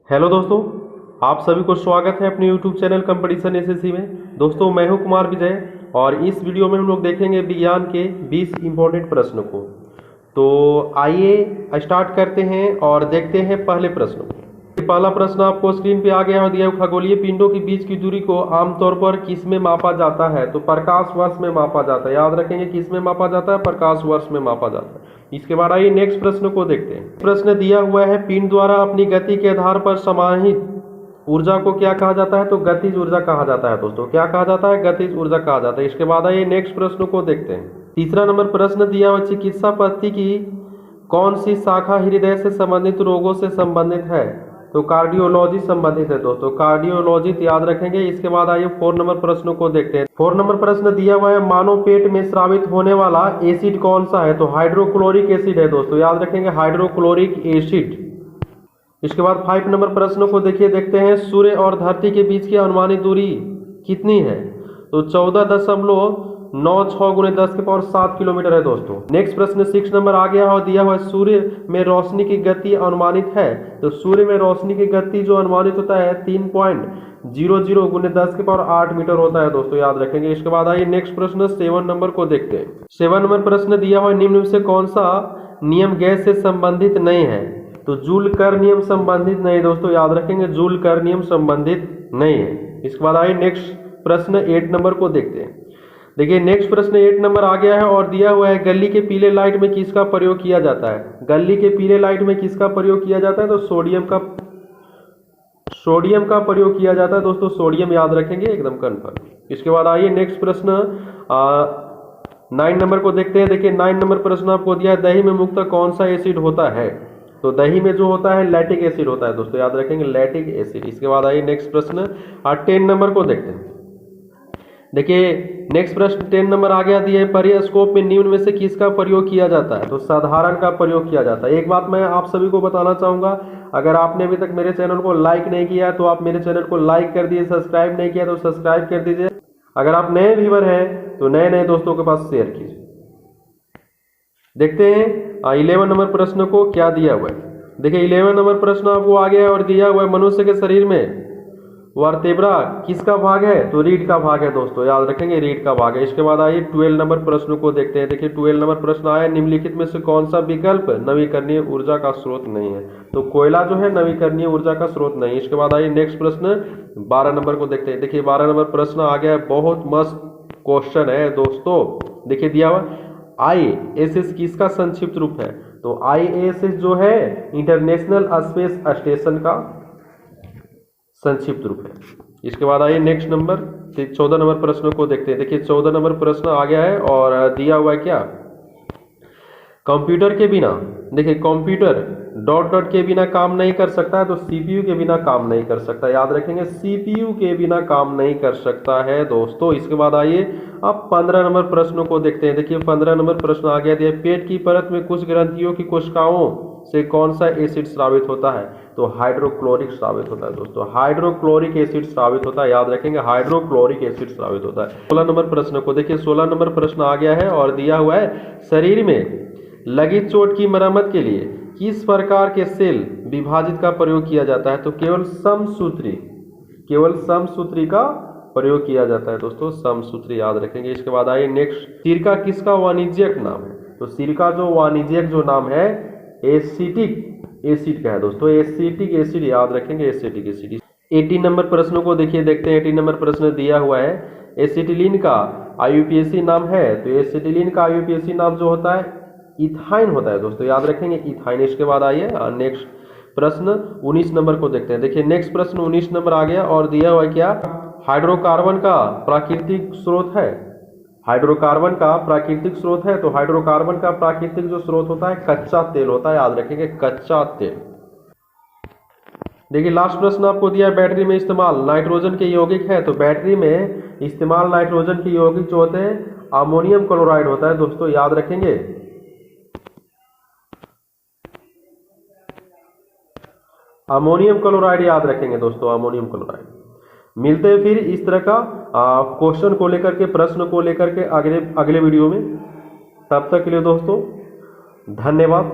Hello दोस्तों, आप सभी को स्वागत है अपने यूट्यूब चैनल कंपटीशन एसएससी में। दोस्तों, मैं हूं कुमार विजय और इस वीडियो में हम लोग देखेंगे विज्ञान के 20 इंपॉर्टेंट प्रश्नों को। तो आइए स्टार्ट करते हैं और देखते हैं पहले प्रश्न को। पहला प्रश्न आपको स्क्रीन पे आ गया है, दिया खगोलीय पिंडों के बीच की दूरी को आमतौर पर किस में मापा जाता है? तो प्रकाश वर्ष में मापा जाता है। याद रखेंगे किस में मापा जाता है? प्रकाश वर्ष में मापा जाता है। इसके बाद आइए नेक्स्ट प्रश्न को देखते हैं। प्रश्न दिया हुआ है, पिंड द्वारा अपनी गति के आधार पर समाहित ऊर्जा को क्या कहा जाता है? तो गतिज ऊर्जा कहा जाता है। दोस्तों, क्या कहा जाता है? गतिज ऊर्जा कहा जाता है। इसके बाद आइए नेक्स्ट प्रश्न को देखते हैं। तीसरा नंबर प्रश्न दिया हुआ, चिकित्सा पद्धति की कौन सी शाखा हृदय से संबंधित रोगों से संबंधित है? तो कार्डियोलॉजी संबंधित है। दोस्तों, कार्डियोलॉजी याद रखेंगे। इसके बाद आइए 4 नंबर प्रश्न को देखते हैं। 4 नंबर प्रश्न दिया हुआ है, मानव पेट में स्रावित होने वाला एसिड कौन सा है? तो हाइड्रोक्लोरिक एसिड है। दोस्तों, याद रखेंगे हाइड्रोक्लोरिक एसिड। इसके बाद 5 नंबर प्रश्न को देखते हैं, सूर्य और धरती के बीच की अनुमानित दूरी कितनी है? तो 14.96 × 10⁻7 किलोमीटर है। दोस्तों, नेक्स्ट प्रश्न 6 नंबर आ गया और दिया हुआ है, सूर्य में रोशनी की गति अनुमानित है। तो सूर्य में रोशनी की गति जो अनुमानित होता है 3.00 × 10⁸ मीटर होता है। दोस्तों, याद रखेंगे। इसके बाद आइए नेक्स्ट प्रश्न 7 नंबर को देखते हैं। 7 नंबर प्रश्न दिया हुआ है, निम्न में से कौन सा नियम गैस से संबंधित नहीं है? तो जूल कर नियम संबंधित नहीं। दोस्तों, याद रखेंगे जूल कर नियम संबंधित नहीं है। इसके बाद आइए नेक्स्ट प्रश्न 8 नंबर को देखते हैं। देखिए, नेक्स्ट प्रश्न 8 नंबर आ गया है और दिया हुआ है, गली के पीले लाइट में किसका प्रयोग किया जाता है? गली के पीले लाइट में किसका प्रयोग किया जाता है? तो सोडियम का प्रयोग किया जाता है। दोस्तों, सोडियम याद रखेंगे, एकदम कन्फर्म। इसके बाद आइए नेक्स्ट प्रश्न 9 नंबर को देखते हैं। देखिए, 9 नंबर प्रश्न आपको दिया है, दही में मुख्यतः कौन सा एसिड होता है? तो दही में जो होता है लैक्टिक एसिड होता है। दोस्तों, याद रखेंगे लैक्टिक एसिड। इसके बाद आइए नेक्स्ट प्रश्न 10 नंबर को देखते हैं। देखिए, नेक्स्ट प्रश्न 10 नंबर आ गया, दिया है, पेरिस्कोप में निम्न में से किसका प्रयोग किया जाता है? तो साधारण का प्रयोग किया जाता है। एक बात मैं आप सभी को बताना चाहूंगा, अगर आपने अभी तक मेरे चैनल को लाइक नहीं किया तो आप मेरे चैनल को लाइक कर दीजिए, सब्सक्राइब नहीं किया तो सब्सक्राइब कर दीजिए। अगर आप नए व्यूअर हैं तो नए दोस्तों के पास शेयर कीजिए। देखते हैं 11 नंबर प्रश्न को क्या दिया हुआ है। देखिए, 11 नंबर प्रश्न आपको आ गया है और दिया हुआ है, मनुष्य के शरीर में वर्तेब्रा किसका भाग है? तो रीढ़ का भाग है। दोस्तों, याद रखेंगे रीढ़ का भाग है। इसके बाद आइए 12 नंबर प्रश्न को देखते हैं। देखिए, 12 नंबर प्रश्न आया, निम्नलिखित में से कौन सा विकल्प नवीकरणीय ऊर्जा का स्रोत नहीं है? तो कोयला जो है नवीकरणीय ऊर्जा का स्रोत नहीं। इसके बाद आइए नेक्स्ट प्रश्न 12 नंबर को देखते हैं। देखिए, 12 नंबर प्रश्न आ गया है, बहुत मस्त क्वेश्चन है। दोस्तों, देखिए दिया हुआ ISS किसका संक्षिप्त रूप है? तो ISS जो है इंटरनेशनल स्पेस स्टेशन का संक्षिप्त रूप है। इसके बाद आइए नेक्स्ट नंबर 14 नंबर प्रश्न को देखते हैं। देखिए, 14 नंबर प्रश्न आ गया है और दिया हुआ है क्या, कंप्यूटर के बिना, देखिए कंप्यूटर ... के बिना काम नहीं कर सकता है। तो CPU के बिना काम नहीं कर सकता। याद रखेंगे CPU के बिना काम नहीं कर सकता है। दोस्तों, इसके बाद आइए अब 15 नंबर प्रश्नों को देखते हैं। देखिए, 15 नंबर प्रश्न आ गया, पेट की परत में कुछ ग्रंथियों की कोशिकाओं से कौन सा एसिड स्रावित होता है? तो हाइड्रोक्लोरिक स्रावित होता है। दोस्तों, हाइड्रोक्लोरिक एसिड स्रावित होता है। याद रखेंगे हाइड्रोक्लोरिक एसिड स्रावित होता है। 16 नंबर प्रश्न को देखिए, 16 नंबर प्रश्न आ गया है और दिया हुआ है, शरीर में लगी चोट की मरम्मत के लिए किस प्रकार के सेल विभाजित का प्रयोग किया जाता है? तो केवल समसूत्री का प्रयोग किया जाता है। दोस्तों, समसूत्री याद रखेंगे। इसके बाद आइए नेक्स्ट, सिरका किसका वाणिज्यिक नाम है? तो सिरका जो वाणिज्यिक जो नाम है एसिटिक एसिड का है। दोस्तों, एसिटिक एसिड याद रखेंगे, एसिटिक एसिड। 18 नंबर प्रश्नों को देखते हैं। 18 नंबर प्रश्न दिया हुआ है, एसिटिलीन का IUPAC नाम है। तो एसिटिलीन का IUPAC नाम जो होता है इथाइन होता है। दोस्तों, याद रखेंगे इथाइन। इसके बाद आइए नेक्स्ट प्रश्न 19 नंबर को देखते हैं। देखिए, नेक्स्ट प्रश्न 19 नंबर आ गया और दिया हुआ है क्या, हाइड्रोकार्बन का प्राकृतिक स्रोत है? हाइड्रोकार्बन का प्राकृतिक स्रोत है। तो हाइड्रोकार्बन का प्राकृतिक जो स्रोत होता है कच्चा तेल होता है। याद रखेंगे कच्चा तेल। देखिए, लास्ट प्रश्न आपको दिया है, बैटरी में इस्तेमाल नाइट्रोजन के यौगिक है। तो बैटरी में इस्तेमाल नाइट्रोजन के यौगिक जो होते हैं अमोनियम क्लोराइड होता है। दोस्तों, याद रखेंगे अमोनियम क्लोराइड याद रखेंगे। दोस्तों, अमोनियम क्लोराइड। मिलते हैं फिर इस तरह का क्वेश्चन को लेकर के, प्रश्न को लेकर के अगले वीडियो में। तब तक के लिए दोस्तों धन्यवाद।